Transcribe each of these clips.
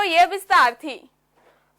જોઈએ વિસ્તારથી।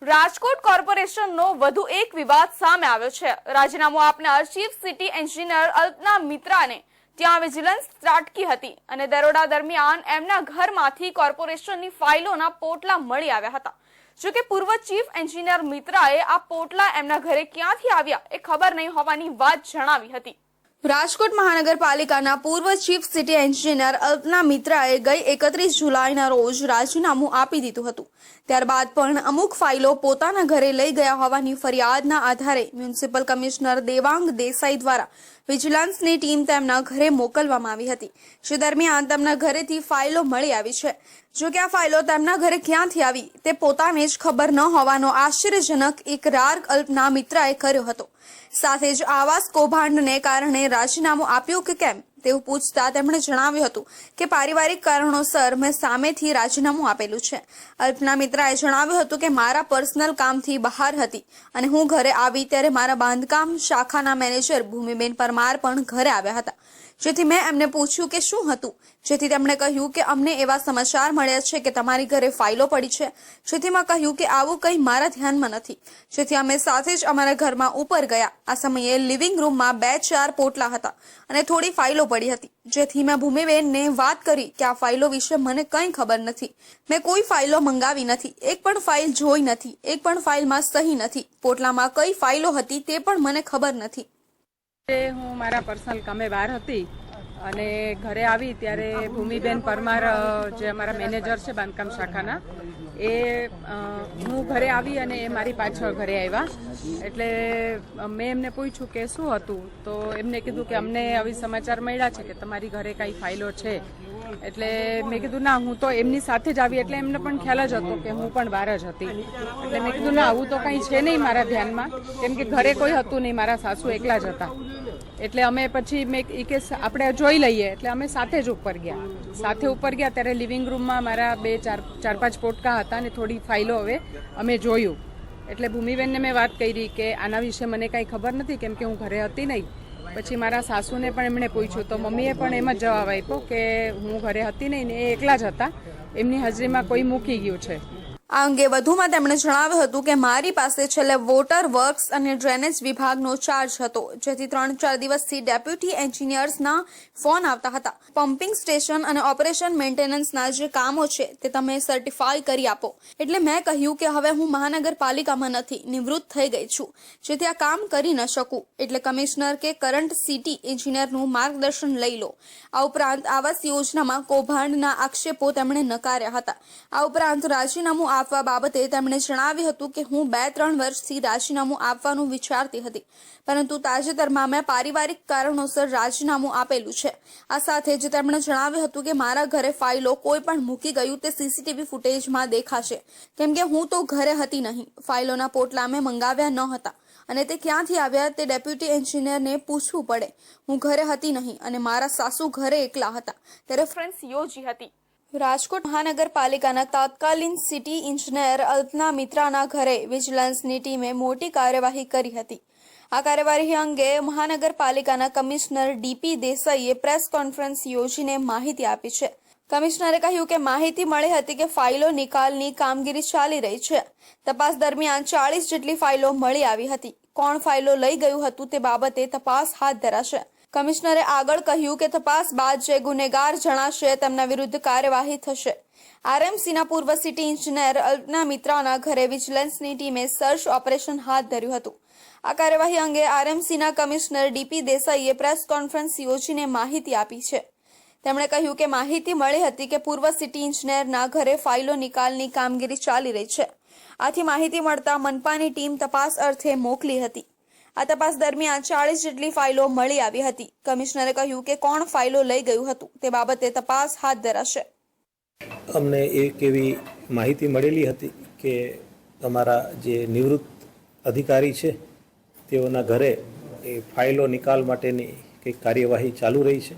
રાજકોટ કોર્પોરેશનનો વધુ એક વિવાદ સામે આવ્યો છે। રાજીનામું આપનાર ચીફ સિટી એન્જિનિયર અલ્પના મિત્રાને ત્યાં વિજિલન્સ ત્રાટકી હતી અને દરોડા દરમિયાન એમના ઘરમાંથી કોર્પોરેશનની ફાઇલોના પોટલા મળી આવ્યા હતા। જો કે પૂર્વ ચીફ એન્જિનિયર મિત્રાએ આ પોટલા એમના ઘરે ક્યાંથી આવ્યા એ ખબર નહીં હોવાની વાત જણાવી હતી। રાજકોટ મહાનગરપાલિકાના પૂર્વ ચીફ સિટી એન્જિનિયર અલ્પના મિત્રાએ ગઈ 31 જુલાઈના રોજ રાજીનામું આપી દીધું હતું। ત્યારબાદ પણ અમુક ફાઇલો પોતાના ઘરે લઈ ગયા હોવાની ફરિયાદના આધારે મ્યુનિસિપલ કમિશનર દેવાંગ દેસાઈ દ્વારા વિજિલન્સની ટીમ તેમના ઘરે મોકલવામાં આવી હતી। જે દરમિયાન તેમના ઘરેથી ફાઇલો મળી આવી છે। જો કે આ ફાઇલો તેમના ઘરે ક્યાંથી આવી તે પોતાને જ ખબર ન હોવાનો આશ્ચર્યજનક ઇકરાર અલ્પના મિત્રાએ કર્યો હતો। સાથે જ આવાસ કૌભાંડને કારણે રાજીનામું આપ્યું કે કેમ તેવું પૂછતા તેમણે જણાવ્યું હતું કે પારિવારિક કારણોસર મેં સામેથી રાજીનામું આપેલું છે। અલ્પના મિત્રાએ જણાવ્યું હતું કે મારા પર્સનલ કામથી બહાર હતી અને હું ઘરે આવી ત્યારે મારા બાંધકામ શાખાના મેનેજર ભૂમિબેન પરમાર પણ ઘરે આવ્યા હતા। જેથી મેં એમને પૂછ્યું કે શું હતું, જેથી તેમણે કહ્યું કે અમને એવા સમાચાર મળ્યા છે કે તમારી ઘરે ફાઇલો પડી છે। જેથી મેં કહ્યું કે આવું કંઈ મારા ધ્યાનમાં નથી। જેથી અમે સાથે જ અમારા ઘરમાં ઉપર ગયા। આ સમયે લિવિંગ રૂમમાં 2-4 પોટલા હતા અને થોડી ફાઇલો પડી હતી। જેથી મેં ભૂમિબેનને વાત કરી કે આ ફાઇલો વિશે મને કંઈ ખબર નથી। મેં કોઈ ફાઇલો મંગાવી નથી, એક પણ ફાઇલ જોઈ નથી, એક પણ ફાઇલમાં સહી નથી। પોટલામાં કઈ ફાઇલો હતી તે પણ મને ખબર નથી। હું મારા પર્સનલ કામે બહાર હતી અને ઘરે આવી ત્યારે ભૂમિબેન પરમાર જે અમારા મેનેજર છે બાંધકામ શાખાના એ હું ઘરે આવી અને એ મારી પાછળ ઘરે આવ્યા। એટલે મેં એમને પૂછ્યું કે શું હતું, તો એમને કીધું કે અમને આવી સમાચાર મળ્યા છે કે તમારી ઘરે કાંઈ ફાઇલો છે। એટલે મેં કીધું ના, હું તો એમની સાથે જ આવી, એટલે એમને પણ ખ્યાલ જ હતો કે હું પણ બહાર જ હતી। એટલે મેં કીધું ના, આવું તો કંઈ છે નહીં મારા ધ્યાનમાં, કેમ કે ઘરે કોઈ હતું નહીં, મારા સાસુ એકલા જ હતા। એટલે અમે પછી મેં કે આપણે જોઈ લઈએ, એટલે અમે સાથે જ ઉપર ગયા। સાથે ઉપર ગયા ત્યારે લિવિંગ રૂમમાં મારા 4-5 પોટકા હતા અને થોડી ફાઇલો હવે અમે જોયું। એટલે ભૂમિબેનને મેં વાત કરી કે આના વિશે મને કાંઈ ખબર નથી, કેમ કે હું ઘરે હતી નહીં। પછી મારા સાસુને પણ એમણે પૂછ્યું તો મમ્મીએ પણ એમ જ જવાબ આપ્યો કે હું ઘરે હતી નહીં ને એ એકલા જ હતા, એમની હાજરીમાં કોઈ મૂકી ગયું છે। આ અંગે વધુમાં તેમણે જણાવ્યું હતું કે મારી પાસે છેલ્લે વોટર વર્ક્સ અને ડ્રેનેજ વિભાગનો ચાર્જ હતો, જેથી 3-4 દિવસથી ડેપ્યુટી એન્જિનિયર્સના ફોન આવતા હતા। પમ્પિંગ સ્ટેશન અને ઓપરેશન મેન્ટેનન્સના જે કામો છે તે તમે સર્ટિફાઈ કરી આપો। એટલે મેં કહ્યું કે હવે હું મહાનગરપાલિકામાં નથી, નિવૃત્ત થઈ ગઈ છું, જેથી આ કામ કરી ન શકું। એટલે કમિશનર કે કરંટ સિટી એન્જિનિયરનું માર્ગદર્શન લઈ લો। આ ઉપરાંત આવાસ યોજનામાં કૌભાંડના આક્ષેપો તેમણે નકાર્યા હતા। આ ઉપરાંત રાજીનામું આપવા બાબતે તેમણે જણાવ્યું હતું કે હું 2-3 વર્ષથી રાજીનામું આપવાનું વિચારતી હતી, પરંતુ તાજેતરમાં મેં પારિવારિક કારણોસર રાજીનામું આપેલું છે। આ સાથે જ તેમણે જણાવ્યું હતું કે મારા ઘરે ફાઇલો કોઈ પણ મૂકી ગયું તે સીસીટીવી ફૂટેજમાં દેખાશે, કેમ કે હું તો ઘરે હતી નહીં। ફાઇલોના પોટલા મેં મંગાવ્યા ન હતા અને તે ક્યાંથી આવ્યા તે ડેપ્યુટી એન્જિનિયરને પૂછવું પડે। હું ઘરે હતી નહીં અને મારા સાસુ ઘરે એકલા હતા ત્યારે રેફરન્સ યોજી હતી। રાજકોટ મહાનગરપાલિકાના તત્કાલીન સિટી એન્જિનિયર અલ્પના મિત્રાના ઘરે વિજિલન્સની ટીમે મોટી કાર્યવાહી કરી હતી। આ કાર્યવાહી અંગે મહાનગરપાલિકાના કમિશનર ડીપી દેસાઈએ પ્રેસ કોન્ફરન્સ યોજીને માહિતી આપી છે। કમિશનરે કહ્યું કે માહિતી મળી હતી કે ફાઇલો નિકાલની કામગીરી ચાલી રહી છે। તપાસ દરમિયાન 40 જેટલી ફાઇલો મળી આવી હતી। કોણ ફાઇલો લઈ ગયું હતું તે બાબતે તપાસ હાથ ધરાશે। કમિશનરે આગળ કહ્યું કે તપાસ બાદ જે ગુનેગાર જણાશે તેમના વિરુદ્ધ કાર્યવાહી થશે। આરએમસીના પૂર્વ સિટી એન્જિનિયર અલ્પના મિત્રાના ઘરે વિજિલન્સની ટીમે સર્ચ ઓપરેશન હાથ ધર્યું હતું। આ કાર્યવાહી અંગે આરએમસીના કમિશનર ડીપી દેસાઈએ પ્રેસ કોન્ફરન્સ યોજીને માહિતી આપી છે। તેમણે કહ્યું કે માહિતી મળી હતી કે પૂર્વ સિટી એન્જિનિયરના ઘરે ફાઇલો નિકાલની કામગીરી ચાલી રહી છે। આથી માહિતી મળતા મનપાની ટીમ તપાસ અર્થે મોકલી હતી। આ તપાસ દરમિયાન 40 જેટલી ફાઇલો મળી આવી હતી। કમિશનરે કહ્યું કે કોણ ફાઇલો લઈ ગયું હતું તે બાબતે તપાસ હાથ ધરાશે। અમને એક એવી માહિતી મળેલી હતી કે અમારા જે નિવૃત્ત અધિકારી છે તેઓના ઘરે એ ફાઇલો નિકાલ માટેની કંઈક કાર્યવાહી ચાલુ રહી છે।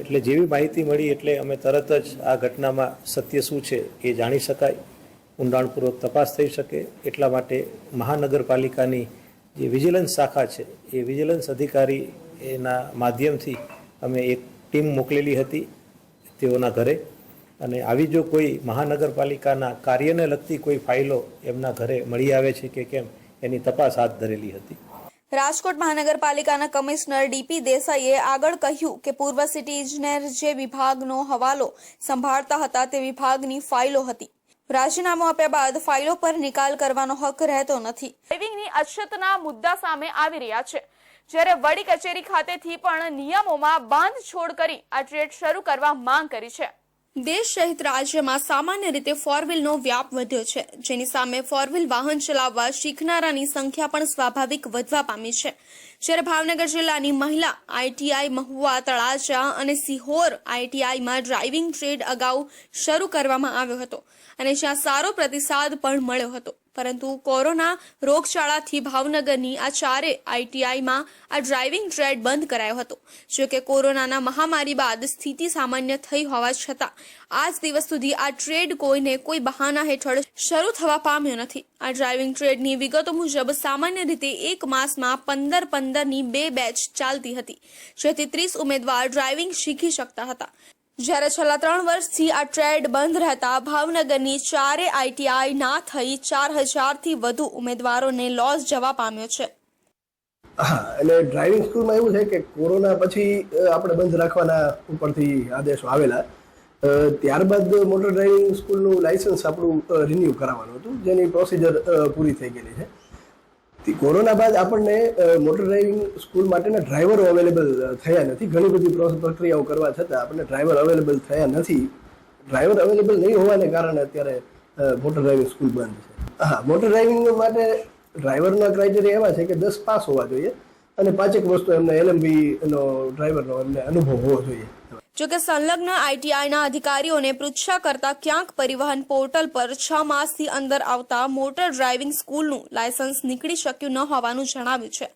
એટલે જેવી માહિતી મળી એટલે અમે તરત જ આ ઘટનામાં સત્ય શું છે એ જાણી શકાય, ઊંડાણપૂર્વક તપાસ થઈ શકે એટલા માટે મહાનગરપાલિકાની જે વિજિલન્સ શાખા છે એ વિજિલન્સ અધિકારી એના માધ્યમથી અમે એક ટીમ મોકલેલી હતી તેઓના ઘરે અને આવી જો કોઈ મહાનગરપાલિકાના કાર્યને લગતી કોઈ ફાઇલો એમના ઘરે મળી આવે છે કે કેમ એની તપાસ હાથ ધરેલી હતી. રાજકોટ મહાનગરપાલિકાના કમિશનર ડીપી દેસાઈએ આગળ કહ્યું કે પૂર્વ સિટી ઇજનેર જે વિભાગનો હવાલો સંભાળતા હતા તે વિભાગની ફાઇલો હતી. રાજીનામું આપ્યા બાદ ફાઇલો પર નિકાલ કરવાનો હક રહેતો નથી. ડ્રાઇવિંગની અછતના મુદ્દા સામે આવી રહ્યા છે, જ્યારે વડી કચેરી ખાતેથી પણ નિયમોમાં બાંધછોડ કરી આ ટ્રેડ શરૂ કરવા માંગ કરી છે. દેશ સહિત રાજ્યમાં સામાન્ય રીતે ફોર વ્હીલનો વ્યાપ વધ્યો છે, જેની સામે ફોર વ્હીલ વાહન ચલાવવા શીખનારાની સંખ્યા પણ સ્વાભાવિક વધવા પામી છે. જ્યારે ભાવનગર જિલ્લાની મહિલા આઈટીઆઈ મહુવા, તળાજા અને સિહોર આઈટીઆઈમાં ડ્રાઇવિંગ ટ્રેડ અગાઉ શરૂ કરવામાં આવ્યો હતો અને જ્યાં સારો પ્રતિસાદ પણ મળ્યો હતો, પરંતુ કોરોના રોગચાળાથી ભાવનગરની આ ચારે આઈટીઆઈમાં આ ડ્રાઇવિંગ ટ્રેડ બંધ કરાયો હતો. જો કે કોરોનાના મહામારી બાદ સ્થિતિ સામાન્ય થઈ હોવા છતાં આજ દિવસ સુધી આ ટ્રેડ કોઈને કોઈ બહાના હેઠળ શરૂ થવા પામ્યો નથી. આ ડ્રાઇવિંગ ટ્રેડની વિગતો મુજબ સામાન્ય રીતે એક માસમાં 15-15ની 2 બેચ ચાલતી હતી, જેથી 30 ઉમેદવાર ડ્રાઇવિંગ શીખી શકતા હતા. જ્યારે છેલ્લા 3 વર્ષથી આ ટ્રેડ બંધ રહેતા ભાવનગરની ચારે આઈટીઆઈ ના થઈ 4000થી વધુ ઉમેદવારોને લોસ જવા પામ્યો છે. હા, એટલે ડ્રાઇવિંગ સ્કૂલમાં એવું છે કે કોરોના પછી આપણે બંધ રાખવાના ઉપરથી આદેશો આવેલા. ત્યારબાદ મોટર ડ્રાઇવિંગ સ્કૂલનું લાયસન્સ આપણું રિન્યૂ કરાવવાનું હતું, જેની પ્રોસિજર પૂરી થઈ ગયેલી છે. કોરોના બાદ આપણને મોટર ડ્રાઇવિંગ સ્કૂલ માટેના ડ્રાઈવરો અવેલેબલ થયા નથી. ઘણી બધી પ્રક્રિયાઓ કરવા છતાં આપણને ડ્રાઈવર અવેલેબલ થયા નથી. ડ્રાઈવર અવેલેબલ નહીં હોવાને કારણે અત્યારે મોટર ડ્રાઇવિંગ સ્કૂલ બંધ છે. હા, મોટર ડ્રાઇવિંગ માટે ડ્રાઈવરના ક્રાઇટેરિયા એવા છે કે 10 પાસ હોવા જોઈએ અને 5 વસ્તુ એમને એલએમબી નો ડ્રાઈવરનો એમને અનુભવ હોવો જોઈએ. જોકે સંલગ્ન આઈટીઆઈના અધિકારીઓને પૃચ્છા કરતા ક્યાંક પરિવહન પોર્ટલ પર 6 માસથી અંદર આવતા મોટર ડ્રાઇવિંગ સ્કૂલનું લાયસન્સ નીકળી શક્યું ન હોવાનું જણાવ્યું છે,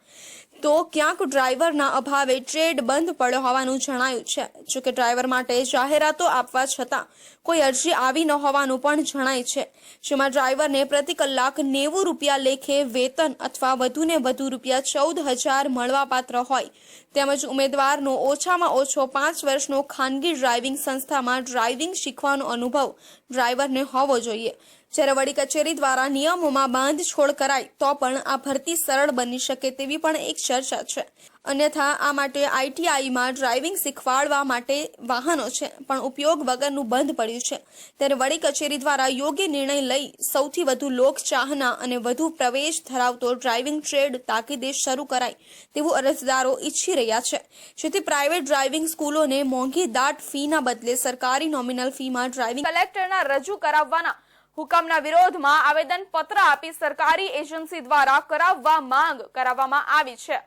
તો ક્યાંક ડ્રાઈવરના અભાવે ટ્રેડ બંધ પડ્યો હોવાનું જણાયું છે. જોકે ડ્રાઈવર માટે જાહેરાતો આપવા છતાં કોઈ અરજી આવી ન હોવાનું પણ જણાય છે, જેમાં ડ્રાઈવરને પ્રતિ કલાક 90 રૂપિયા લેખે વેતન અથવા વધુને વધુ રૂપિયા 14,000 મળવાપાત્ર હોય, તેમજ ઉમેદવારનો ઓછામાં ઓછો 5 વર્ષનો ખાનગી ડ્રાઇવિંગ સંસ્થામાં ડ્રાઇવિંગ શીખવાનો અનુભવ ડ્રાઈવરને હોવો જોઈએ. જ્યારે વડી કચેરી દ્વારા નિયમોમાં બાંધછોડ કરાય તો પણ આ ભરતી સરળ બની શકે તેવી પણ એક ચર્ચા છે. અન્યથા આ માટે આઈટીઆઈમાં ડ્રાઇવિંગ શીખવાડવા માટે વાહનો છે, પણ ઉપયોગ વગરનું બંધ પડ્યું છે. ત્યારે વડી કચેરી દ્વારા યોગ્ય નિર્ણય લઈ સૌથી વધુ લોકચાહના અને વધુ પ્રવેશ ધરાવતો ડ્રાઇવિંગ ટ્રેડ તાકીદે શરૂ કરાય તેવું અરજદારો ઈચ્છી રહ્યા છે, જેથી પ્રાઇવેટ ડ્રાઇવિંગ સ્કૂલોને મોંઘી દાટ ફીના બદલે સરકારી નોમિનલ ફીમાં ડ્રાઇવિંગ કલેક્ટરના રજૂ કરાવવાના હુકમના વિરોધમાં આવેદન પત્ર આપી સરકારી એજન્સી દ્વારા કરાવવા માંગ કરાવવામાં આવી છે.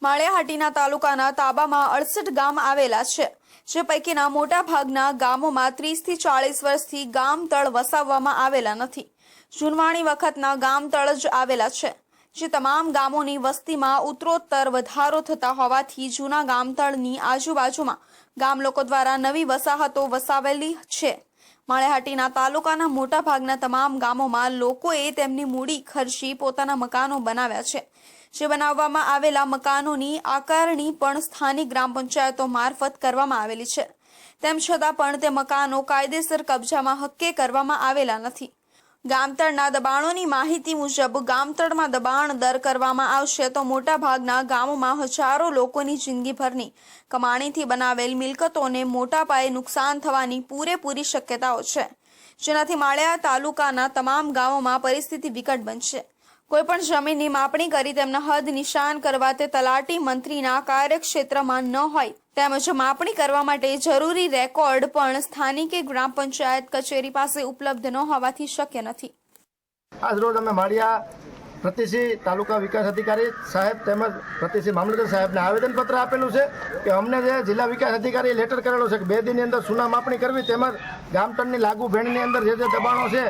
માળિયાહાટીના તાલુકાના તાબામાં 68 ગામ આવેલા છે, જે પૈકીના મોટા ભાગના ગામોમાં 30 થી 40 વર્ષથી ગામતળ વસાવવામાં આવેલા નથી. જૂનવાણી વખતના ગામતળ જ આવેલા છે, જે તમામ ગામોની વસ્તીમાં ઉત્તરોત્તર વધારો થતા હોવાથી જૂના ગામતળની આજુબાજુમાં ગામ લોકો દ્વારા નવી વસાહતો વસાવેલી છે. માળિયાહાટીના તાલુકાના મોટા ભાગના તમામ ગામોમાં લોકોએ તેમની મૂડી ખર્ચી પોતાના મકાનો બનાવ્યા છે, જે બનાવવામાં આવેલા મકાનોની આકારણી પણ સ્થાનિક ગ્રામ પંચાયતો મારફત કરવામાં આવેલી છે. તેમ છતાં પણ તે મકાનો કાયદેસર કબજામાં હક્કે કરવામાં આવેલા નથી. ગામતળના દબાણોની માહિતી મુજબ ગામતળમાં દબાણ દર કરવામાં આવશે તો મોટા ભાગના ગામોમાં હજારો લોકોની જિંદગીભરની કમાણીથી બનાવેલ મિલકતોને મોટા પાયે નુકસાન થવાની પૂરેપૂરી શક્યતાઓ છે, જેનાથી માળિયા તાલુકાના તમામ ગામોમાં પરિસ્થિતિ વિકટ બનશે. કોઈપણ જમીનની માપણી કરી તેમના હદ નિશાન કરવા તે તલાટી મંત્રીના કાર્યક્ષેત્રમાં ન હોય, તેમજ માપણી કરવા માટે જરૂરી રેકોર્ડ પણ સ્થાનિક ગ્રામ પંચાયત કચેરી પાસે ઉપલબ્ધ ન હોવાથી શક્ય નથી. આજ રોજ અમે માળિયા પ્રતિસિંહ તાલુકા વિકાસ અધિકારી સાહેબ તેમજ પ્રતિસિંહ મામલતદાર સાહેબને આવેદનપત્ર આપેલું છે કે અમને જે જિલ્લા વિકાસ અધિકારીએ લેટર કરેલો છે કે 2 દિનની અંદર સુના માપણી કરવી, તેમજ ગામતળની લાગુ ભેણની અંદર જે દબાણો છે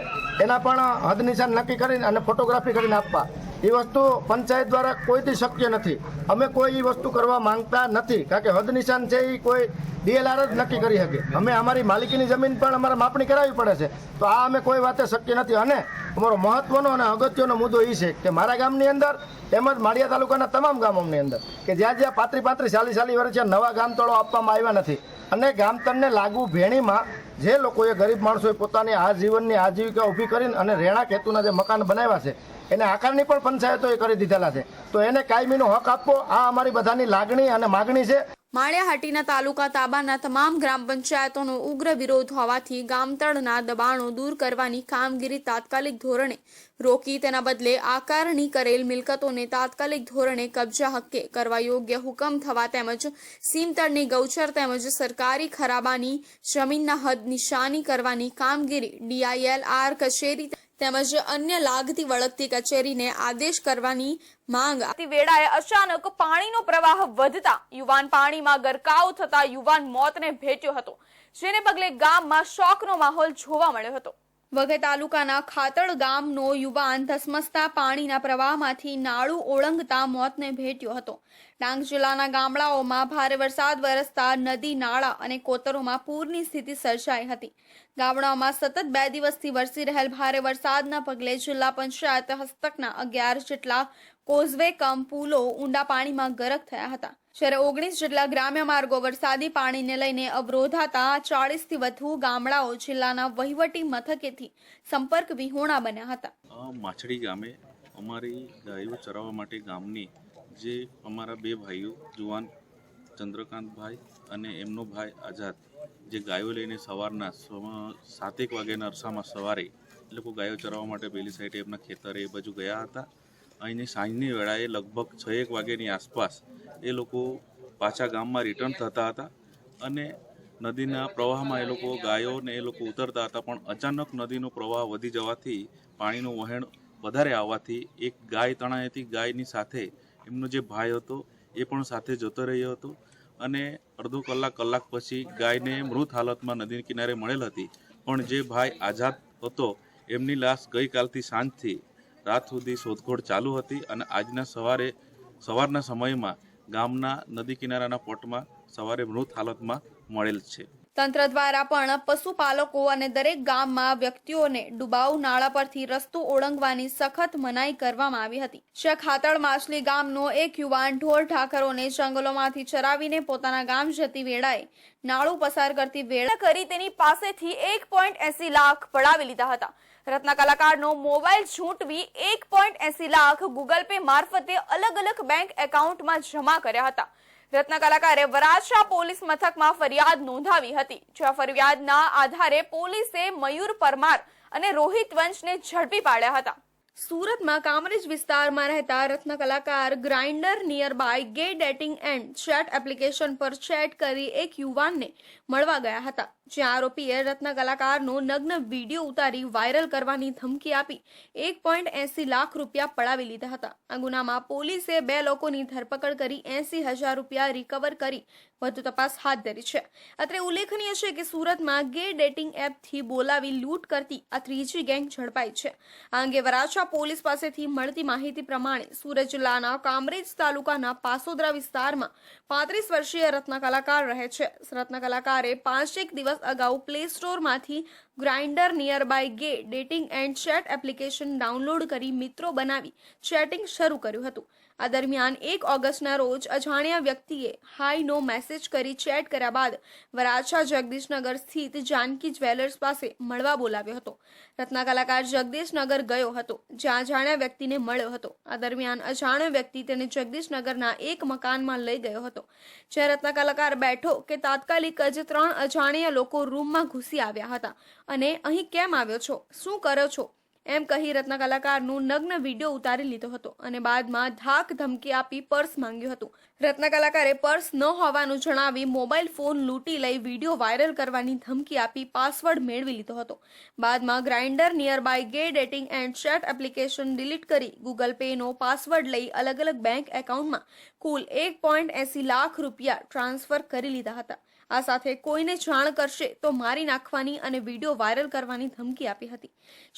એના પણ હદ નિશાન નક્કી કરીને અને ફોટોગ્રાફી કરીને આપવા. એ વસ્તુ પંચાયત દ્વારા કોઈથી શક્ય નથી. અમે કોઈ એ વસ્તુ કરવા માંગતા નથી, કારણ કે હદ નિશાન છે એ કોઈ ડીએલઆર જ નક્કી કરી શકે. અમે અમારી માલિકીની જમીન પણ અમારે માપણી કરાવવી પડે છે, તો આ અમે કોઈ વાતે શક્ય નથી. અને અમારો મહત્વનો અને અગત્યનો મુદ્દો એ છે કે મારા ગામની અંદર તેમજ માળિયા તાલુકાના તમામ ગામોની અંદર કે જ્યાં 35, 40 વર્ષથી નવા ગામતળો આપવામાં આવ્યા નથી અને ગામતળને લાગુ ભેણીમાં જે લોકોએ ગરીબ માણસોએ પોતાની આજીવનની આજીવિકા ઊભી કરીને અને રહેણાંક હેતુના જે મકાન બનાવ્યા છે એને આકારની પણ પંચાયતોએ કરી દીધેલા છે, તો એને કાયમીનો હક આપવો આ અમારી બધાની લાગણી અને માગણી છે. માળિયાહાટીના તાલુકા તાબાના તમામ ગ્રામ પંચાયતોનો ઉગ્ર વિરોધ હોવાથી ગામતળના દબાણો દૂર કરવાની કામગીરી તાત્કાલિક ધોરણે રોકી તેના બદલે આકારણી કરેલ મિલકતોને તાત્કાલિક ધોરણે કબજા હક્કે કરવા યોગ્ય હુકમ થવા તેમજ સીમતળની ગૌચર તેમજ સરકારી ખરાબાની જમીનના હદ નિશાની કરવાની કામગીરી DILR કચેરી તેમજ અન્ય લાગતી વળગતી કચેરીને આદેશ કરવાની માંગ. વેળાએ અચાનક પાણીનો પ્રવાહ વધતા યુવાન પાણીમાં ગરકાવ થતા યુવાન મોતને ભેટ્યો હતો, જેને પગલે ગામમાં શોકનો માહોલ જોવા મળ્યો હતો. વઘઈ તાલુકાના ખાતળ ગામનો યુવાન ધસમસતા પાણીના પ્રવાહમાંથી નાળું ઓળંગતા મોતને ભેટ્યો હતો. ડાંગ જિલ્લાના ગામડાઓમાં ભારે વરસાદ વરસતા નદી, નાળા અને કોતરોમાં પૂરની સ્થિતિ સર્જાઈ હતી. ગામડાઓમાં સતત 2 દિવસથી વરસી રહેલ ભારે વરસાદના પગલે જિલ્લા પંચાયત હસ્તકના 11 જેટલા કોઝવે કમ પુલો ઊંડા પાણીમાં ગરક થયા હતા, જ્યારે 19 જેટલા ગ્રામ્ય માર્ગો વરસાદી પાણીને લઈને અવરોધાતા 40થી વધુ ગામડાઓ જિલ્લાના વહીવટી મથકેથી સંપર્ક વિહોણા બન્યા હતા. માછડી ગામે અમારી ગાયો ચરાવવા માટે ગામની જે અમારા 2 ભાઈઓ જુવાન ચંદ્રકાંતભાઈ અને એમનો ભાઈ આઝાદ જે ગાયો લઈને સવારના 7-1 વાગ્યાના અરસામાં સવારે એ લોકો ગાયો ચરાવવા માટે પેલી સાઈડે એમના ખેતરે એ બાજુ ગયા હતા. અહીંની સાંજની વેળાએ લગભગ 6-1 વાગ્યાની આસપાસ એ લોકો પાછા ગામમાં રિટર્ન થતા હતા અને નદીના પ્રવાહમાં એ લોકો ગાયોને એ લોકો ઉતરતા હતા, પણ અચાનક નદીનો પ્રવાહ વધી જવાથી પાણીનું વહેણ વધારે આવવાથી એક ગાય તણાઈ હતી. ગાયની સાથે એમનો જે ભાઈ હતો એ પણ સાથે જતો રહ્યો હતો અને અડધો કલાક પછી ગાયને મૃત હાલતમાં નદી કિનારે મળેલ હતી. પણ જે ભાઈ આઝાદ હતો એમની લાશ ગઈકાલથી સાંજથી રાત સુધી શોધખોળ ચાલુ હતી અને આજના સવારના સમયમાં ગામના નદી કિનારાના પોટમાં સવારે મૃત હાલતમાં મળેલ છે. તંત્ર દ્વારા પણ પશુપાલકો અને દરેક ગામમાં વ્યક્તિઓને ડુબાઉ નાળા પરથી રસ્તો ઓળંગવાની સખત મનાઈ કરવામાં આવી હતી. ખાતળ માછલી ગામનો એક યુવાન ઢોર ઢાકરોને જંગલોમાંથી ચરાવીને પોતાના ગામ જતી વેળાએ નાળું પસાર કરતી વેળા કરી તેની પાસેથી 1.80 લાખ પડાવી લીધા હતા. રત્ન કલાકારનો મોબાઈલ ઝૂંટવી 1.80 લાખ ગૂગલ પે મારફતે અલગ અલગ બેંક એકાઉન્ટમાં જમા કર્યા હતા. રત્ન કલાકારે વરાછા પોલીસ મથકમાં ફરિયાદ નોંધાવી હતી, જ્યાં ફરિયાદના આધારે પોલીસે મયુર પરમાર અને રોહિત વંશને ઝડપી પાડ્યા હતા. સુરતમાં કામરેજ વિસ્તારમાં રહેતા રત્ન કલાકાર Grindr nearby gay dating and chat application પર ચેટ કરી એક યુવાનને મળવા ગયા હતા, જ્યાં આરોપીએ રત્ન કલાકારનો નગ્ન વિડીયો ઉતારી વાયરલ કરવાની ધમકી આપી 1.80 લાખ રૂપિયા પડાવી લીધા હતા. આ ગુનામાં પોલીસે 2 લોકોની ધરપકડ કરી 80,000 રૂપિયા રિકવર કરી વધુ તપાસ હાથ ધરી છે. અત્રે ઉલ્લેખનીય છે કે સુરતમાં ગે ડેટિંગ એપથી બોલાવી લૂંટ કરતી આ ત્રીજી ગેંગ ઝડપાઈ છે. આ અંગે વરાછા પોલીસ પાસેથી મળતી માહિતી પ્રમાણે સુરત જિલ્લાના કામરેજ તાલુકાના પાસોદરા વિસ્તારમાં 35 વર્ષીય રત્ન કલાકાર રહે છે. રત્ન કલાકારે 5 દિવસ અગાઉ પ્લે સ્ટોરમાંથી Grindr nearby gay dating and chat application download કરી મિત્રો બનાવી ચેટિંગ શરૂ કર્યું હતું. આ દરમિયાન 1 ઓગસ્ટના રોજ અજાણ્યા વ્યક્તિએ હાઈનો મેસેજ કરી ચેટ કર્યા બાદ વરાછા જગદીશનગર સ્થિત જાનકી જ્વેલર્સ પાસે મળવા બોલાવ્યો હતો. રત્ન કલાકાર જગદીશનગર ગયો હતો, જ્યાં અજાણ્યા વ્યક્તિને મળ્યો હતો. આ દરમિયાન અજાણ્યો વ્યક્તિ તેને જગદીશનગરના એક મકાનમાં લઈ ગયો હતો, જ્યાં રત્ન કલાકાર બેઠો કે તાત્કાલિક જ 3 અજાણ્યા લોકો રૂમમાં ઘૂસી આવ્યા હતા અને અહીં કેમ આવ્યો છો, શું કરો છો એમ કહી રત્ન કલાકારનું નગ્ન વિડીયો ઉતારી લીધો હતો અને બાદમાં ધાક ધમકી આપી પર્સ માંગ્યું હતું. રત્ન કલાકારે પર્સ ન હોવાનું જણાવી મોબાઈલ ફોન લૂંટી લઈ વિડીયો વાયરલ કરવાની ધમકી આપી પાસવર્ડ મેળવી લીધો હતો. બાદમાં Grindr nearby gay dating and chat application delete કરી ગૂગલ પેનો પાસવર્ડ લઈ અલગ અલગ બેંક એકાઉન્ટમાં કુલ 1.80 લાખ રૂપિયા ટ્રાન્સફર કરી લીધા હતા. આ સાથે કોઈને જાણ કરશે તો મારી નાખવાની અને વિડીયો વાયરલ કરવાની ધમકી આપી હતી,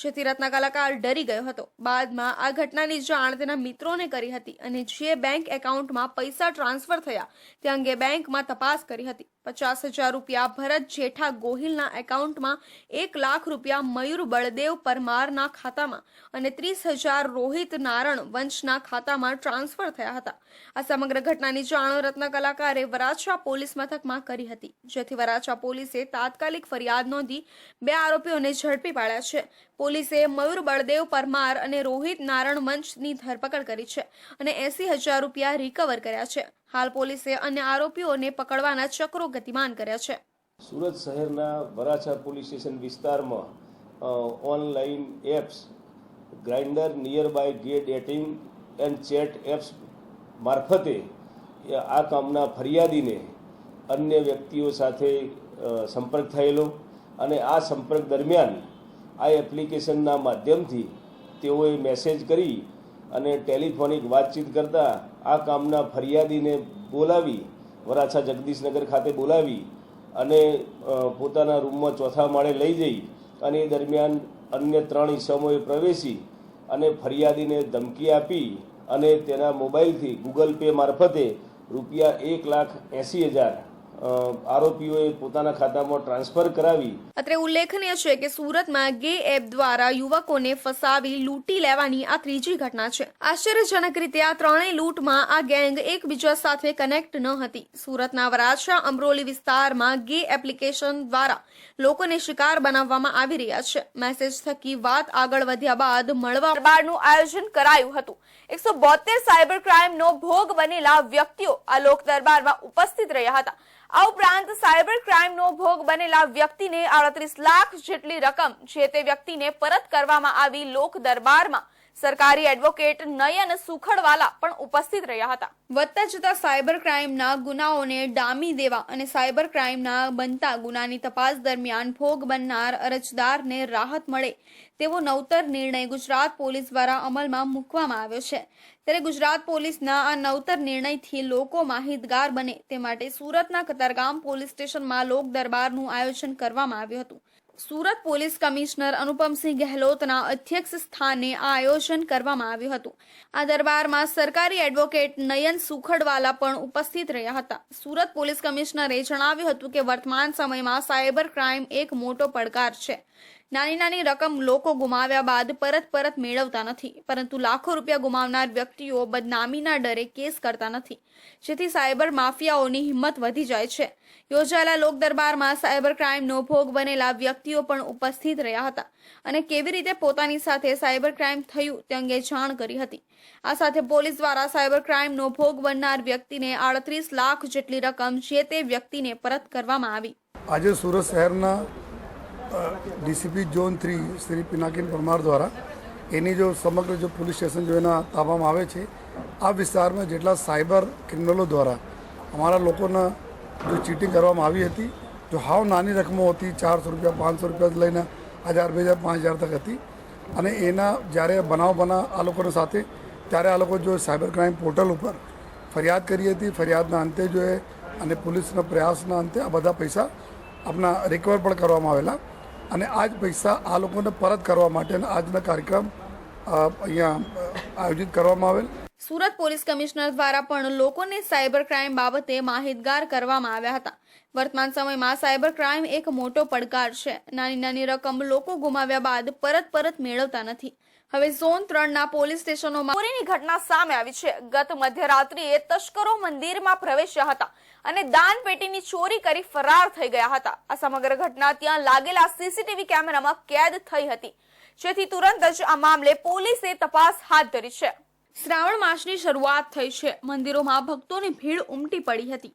જેથી રત્ન કલાકાર ડરી ગયો હતો. બાદમાં આ ઘટનાની જાણ તેના મિત્રોને કરી હતી અને જે બેંક એકાઉન્ટમાં પૈસા ટ્રાન્સફર થયા તે અંગે બેંકમાં તપાસ કરી હતી. 50,000 રૂપિયા ભરત જેઠા ગોહિલના એકાઉન્ટમાં, 1 લાખ રૂપિયા મયુર બળદેવ પરમારના ખાતામાં અને 30,000 રોહિત નારણ વંશના ખાતામાં ટ્રાન્સફર થયા હતા. આ સમગ્ર ઘટનાની જાણ રત્ન કલાકારે વરાછા પોલીસ મથકમાં કરી હતી, જેથી વરાછા પોલીસે તાત્કાલિક ફરિયાદ નોંધી 2 આરોપીઓને ઝડપી પાડ્યા છે. પોલીસે મયુર બળદેવ પરમાર અને રોહિત નારણ વંશની ધરપકડ કરી છે અને 80,000 રૂપિયા રિકવર કર્યા છે. હાલ પોલીસે અન્ય આરોપીઓને પકડવાના ચક્રો ગતિમાન કર્યા છે. સુરત શહેરના વરાછા પોલીસ સ્ટેશન વિસ્તારમાં online apps Grindr, nearby gay dating and chat apps મારફતે આ કામના ફરિયાદીને અન્ય વ્યક્તિઓ સાથે સંપર્ક થયેલો અને આ સંપર્ક દરમિયાન આ એપ્લિકેશનના માધ્યમથી તેઓએ મેસેજ કરી અને ટેલિફોનિક વાતચીત કરતા આ કામના ફરિયાદીને બોલાવી વરાછા જગદીશનગર ખાતે બોલાવી અને પોતાના રૂમમાં ચોથા માળે લઈ જઈ અને એ દરમિયાન અન્ય 3 ઈસમોએ પ્રવેશી અને ફરિયાદીને ધમકી આપી અને તેના મોબાઈલથી ગૂગલ પે મારફતે રૂપિયા 1,80,000 આરોપીઓએ પોતાના ખાતામાં ટ્રાન્સફર કરાવી. અત્રે ઉલ્લેખનીય છે કે સુરતમાં ગે એપ દ્વારા યુવકોને ફસાવી લૂંટી લેવાની આ ત્રીજી ઘટના છે. આશ્ચર્યજનક રીતે આ ત્રણેય લૂંટમાં આ ગેંગ એકબીજા સાથે કનેક્ટ ન હતી. સુરતના વરાછા અમરોલી વિસ્તારમાં ગે એપ્લિકેશન દ્વારા લોકોને શિકાર બનાવવામાં આવી રહ્યા છે. મેસેજ થકી વાત આગળ વધ્યા બાદ મળવા દરબારનું આયોજન કરાયું હતું. 172 સાયબર ક્રાઇમનો ભોગ બનેલા વ્યક્તિઓ આ લોક દરબારમાં ઉપસ્થિત રહ્યા હતા. આ ઉપરાંત સાયબર ક્રાઇમનો ભોગ બનેલા વ્યક્તિને 38 લાખ જેટલી રકમ જે તે વ્યક્તિને પરત કરવામાં આવી. લોક દરબારમાં સરકારી એડવોકેટ નયન સુખડવાલા પણ ઉપસ્થિત રહ્યા હતા. વધતા જતા સાયબર ક્રાઇમના ગુનાઓને ડામી દેવા અને સાયબર ક્રાઇમના બનતા ગુનાની તપાસ દરમિયાન ભોગ બનનાર અરજદારને રાહત મળે તેવો નવતર નિર્ણય ગુજરાત પોલીસ દ્વારા અમલમાં મૂકવામાં આવ્યો છે. ત્યારે ગુજરાત પોલીસના આ નવતર નિર્ણયથી લોકો માહિતગાર બને તે માટે સુરતના કતારગામ પોલીસ સ્ટેશનમાં લોક દરબારનું આયોજન કરવામાં આવ્યું હતું. સુરત પોલીસ કમિશનર અનુપમસિંહ ગહેલોતના અધ્યક્ષ સ્થાને આ આયોજન કરવામાં આવ્યું હતું. આ દરબારમાં સરકારી એડવોકેટ નયન સુખડવાલા પણ ઉપસ્થિત રહ્યા હતા. સુરત પોલીસ કમિશનરે જણાવ્યું હતું કે વર્તમાન સમયમાં સાયબર ક્રાઇમ એક મોટો પડકાર છે. નાની નાની રકમ લોકો ગુમાવ્યા બાદ પરત મેળવતા નથી, પરંતુ લાખો રૂપિયા ગુમાવનાર વ્યક્તિઓ બદનામીના ડરે કેસ કરતા નથી, જેથી સાયબર માફિયાઓની હિંમત વધી જાય છે. યોજાયેલા લોક દરબારમાં સાયબર ક્રાઇમનો ભોગ બનેલા વ્યક્તિઓ પણ ઉપસ્થિત રહ્યા હતા અને કેવી રીતે પોતાની સાથે સાયબર ક્રાઇમ થયું તે અંગે જાણ કરી હતી. આ સાથે પોલીસ દ્વારા સાયબર ક્રાઇમનો ભોગ બનનાર વ્યક્તિને 38 લાખ જેટલી રકમ જે તે વ્યક્તિને પરત કરવામાં આવી. આજે સુરત શહેરના ડીસીપી ઝોન 3 શ્રી પિનાકીન પરમાર દ્વારા એની જો સમગ્ર જો પોલીસ સ્ટેશન જો એના તાબામાં આવે છે, આ વિસ્તારમાં જેટલા સાયબર ક્રિમિનલો દ્વારા અમારા લોકોના જો ચીટિંગ કરવામાં આવી હતી, જો હાવ નાની રકમો હતી, 400 રૂપિયા 500 રૂપિયા લઈને 1000, 2000, 5000 તક હતી અને એના જ્યારે બનાવ આ લોકોના સાથે ત્યારે આ લોકો જો સાયબર ક્રાઇમ પોર્ટલ ઉપર ફરિયાદ કરી હતી. ફરિયાદના અંતે જો અને પોલીસના પ્રયાસના અંતે આ બધા પૈસા આપણા રિકવર પણ કરવામાં આવેલા અને આ જ પૈસા આ લોકોને પરત કરવા માટે આજના કાર્યક્રમ અહીંયા આયોજિત કરવામાં આવેલ. સુરત પોલીસ કમિશનર દ્વારા પણ લોકોને સાયબર ક્રાઇમ બાબતે માહિતગાર કરવામાં આવ્યા હતા. વર્તમાન સમયમાં સાયબર ક્રાઇમ એક મોટો પડકાર છે. નાની નાની રકમ લોકો ગુમાવ્યા બાદ પરત મેળવતા નથી. હવે ઝોન 3ના પોલીસ સ્ટેશનોમાં ચોરીની ઘટના સામે આવી છે. ગત મધ્યરાત્રિએ તસ્કરો મંદિરમાં પ્રવેશ્યા હતા અને દાન પેટીની ચોરી કરી ફરાર થઈ ગયા હતા. આ સમગ્ર ઘટના ત્યાં લાગેલા સીસીટીવી કેમેરામાં કેદ થઈ હતી, જેથી તુરંત જ આ મામલે પોલીસે તપાસ હાથ ધરી છે. શ્રાવણ માસની શરૂઆત થઈ છે. મંદિરોમાં ભક્તોની ભીડ ઉમટી પડી હતી.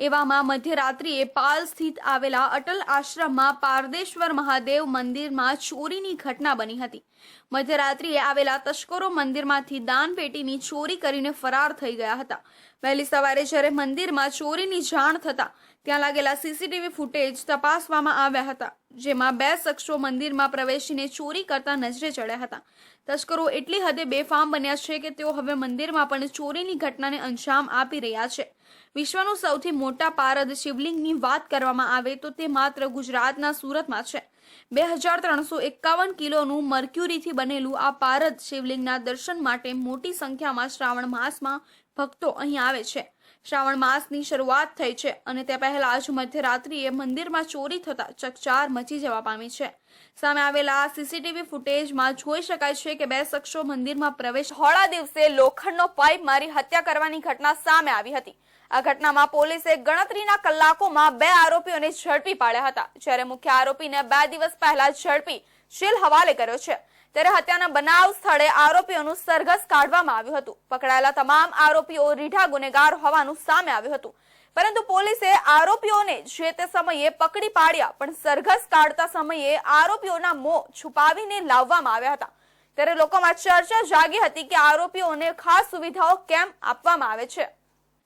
એવામાં મધ્યરાત્રિએ પાલ સ્થિત આવેલા અટલ આશ્રમમાં પારદેશ્વર મહાદેવ મંદિરમાં ચોરીની ઘટના બની હતી. મધ્યરાત્રિએ આવેલા તસ્કરો મંદિરમાંથી દાન પેટીની ચોરી કરીને ફરાર થઈ ગયા હતા. વહેલી સવારે જ્યારે મંદિરમાં ચોરીની જાણ થતા ત્યાં લાગેલા સીસીટીવી ફૂટેજ તપાસવામાં આવ્યા હતા, જેમાં 2 શખ્સો મંદિરમાં પ્રવેશીને ચોરી કરતા નજરે ચડ્યા હતા. તસ્કરો એટલી હદે બેફામ બન્યા છે કે તેઓ હવે મંદિરમાં પણ ચોરીની ઘટનાને અંજામ આપી રહ્યા છે. વિશ્વનું સૌથી મોટા પારદ શિવલિંગની વાત કરવામાં આવે તો તે માત્ર ગુજરાતના સુરતમાં છે. 2351 કિલોનું મર્ક્યુરીથી બનેલું આ પારદ શિવલિંગના દર્શન માટે મોટી સંખ્યામાં શ્રાવણ માસમાં ભક્તો અહીં આવે છે. શ્રાવણ માસની શરૂઆત થઈ છે અને તે પહેલા જ મધ્યરાત્રિએ મંદિરમાં ચોરી થતા ચકચાર મચી જવા પામી છે. સામે આવેલા સીસીટીવી ફૂટેજમાં જોઈ શકાય છે કે 2 શખ્સો મંદિરમાં પ્રવેશ હોળા દિવસે લોખંડનો પાઇપ મારી હત્યા કરવાની ઘટના સામે આવી હતી. આ ઘટનામાં પોલીસે ગણતરીના કલાકોમાં 2 આરોપીઓને ઝડપી પાડ્યા હતા, જ્યારે મુખ્ય આરોપીને 2 દિવસ પહેલા ઝડપી જેલ હવાલે કર્યો છે. ત્યારે હત્યાના બનાવ સ્થળે આરોપીઓનું સરઘસ કાઢવામાં આવ્યું હતું. પકડાયેલા તમામ આરોપીઓ રીઢા ગુનેગાર હોવાનું સામે આવ્યું હતું, પરંતુ પોલીસે આરોપીઓને જે તે સમયે પકડી પાડ્યા, પણ સરઘસ કાઢતા સમયે આરોપીઓના મોં છુપાવીને લાવવામાં આવ્યા હતા. ત્યારે લોકોમાં ચર્ચા જાગી હતી કે આરોપીઓને ખાસ સુવિધાઓ કેમ આપવામાં આવે છે.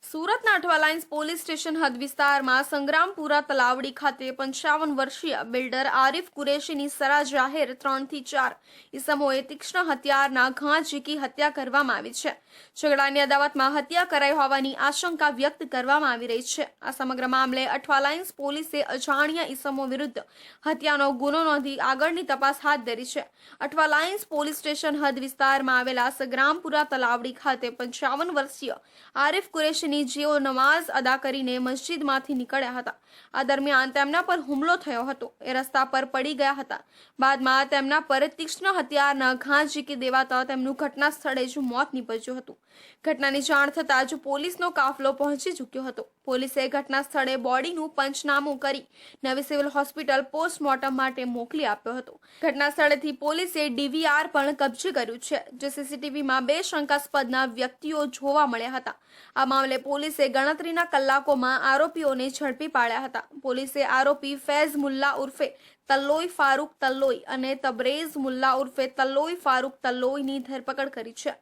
સુરતના અઠવા લાઇન્સ પોલીસ સ્ટેશન હદ વિસ્તારમાં સંગ્રામપુરા તલાવડી ખાતે 55 વર્ષીય બિલ્ડર આરિફ કુરેશીની સરા જાહેર 3 થી 4 ઈસમોએ તીક્ષ્ણ હથિયારના ઘા ઝીકી હત્યા કરવામાં આવી છે. ઝઘડાની અદાવતમાં હત્યા કરાઈ હોવાની આશંકા વ્યક્ત કરવામાં આવી રહી છે. આ સમગ્ર મામલે અઠવા લાઇન્સ પોલીસે અજાણ્યા ઈસમો વિરુદ્ધ હત્યાનો ગુનો નોંધી આગળની તપાસ હાથ ધરી છે. અઠવા લાઇન્સ પોલીસ સ્ટેશન હદ વિસ્તારમાં આવેલા સંગ્રામપુરા તલાવડી ખાતે 55 વર્ષીય આરિફ કુરેશીની જેઓ નમાઝ અદા કરીને મસ્જિદમાંથી નીકળ્યા હતા. આ દરમિયાન તેમના પર હુમલો થયો હતો. એ રસ્તા પર પડી ગયા હતા. બાદમાં તેમના પર તીક્ષ્ણ હથિયારના ઘા ઝીકી દેવાતા તેમનું ઘટના સ્થળે જ મોત નીપજ્યું હતું. ઘટનાની જાણ થતાં જ પોલીસનો કાફલો પહોંચી ચૂક્યો હતો. પોલીસે ઘટના સ્થળે બોડીનું પંચનામું કરી નવી સિવિલ હોસ્પિટલ પોસ્ટમોર્ટમ માટે મોકલી આપ્યો હતો. ઘટના સ્થળેથી પોલીસે ડીવીઆર પણ કબજે કર્યું છે, જે સીસીટીવીમાં 2 શંકાસ્પદના વ્યક્તિઓ જોવા મળ્યા હતા. આ મામલે પોલીસે ગણતરીના કલાકોમાં આરોપીઓને ઝડપી પાડ્યા હતા. પોલીસે આરોપી ફૈઝ મુલ્લા ઉર્ફે તલ્લોઈ ફારૂક તલ્લોઈ અને તબરેઝ મુલ્લા ઉર્ફે તલ્લોઈ ફારૂક તલ્લોઈની ધરપકડ કરી છે.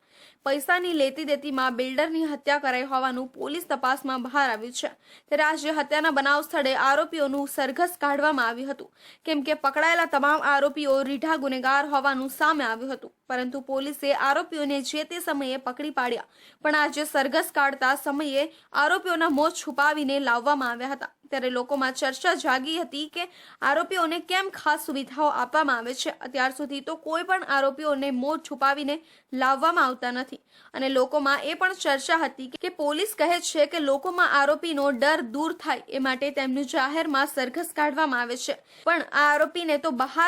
પૈસાની લેતી દેતીમાં બિલ્ડરની હત્યા કરાઈ હોવાનું પોલીસ તપાસમાં બહાર આવ્યું છે. ત્યારે આજે હત્યાના બનાવ સ્થળે આરોપીઓનું સરઘસ કાઢવામાં આવ્યું હતું, કેમ કે પકડાયેલા તમામ આરોપીઓ રીઢા ગુનેગાર હોવાનું સામે આવ્યું હતું. પરંતુ પોલીસે આરોપીઓને જે તે સમયે પકડી પાડ્યા, પણ આજે સરઘસ કાઢતા સમયે આરોપીઓના મોં છુપાવીને લાવવામાં આવ્યા હતા. ત્યારે લોકોમાં ચર્ચા જાગી હતી કે આરોપીઓને કેમ ખાસ સુવિધાઓ આપવામાં આવે છે. અત્યાર સુધી તો કોઈ પણ આરોપીઓને મોં છુપાવીને લાવવામાં આવતા નથી, અને લોકોમાં એ પણ ચર્ચા હતી કે પોલીસ કહે છે કે લોકોમાં આરોપીનો ડર દૂર થાય એ માટે તેમનું જાહેરમાં સરઘસ કાઢવામાં આવે છે, પણ આ આરોપીને તો બહાર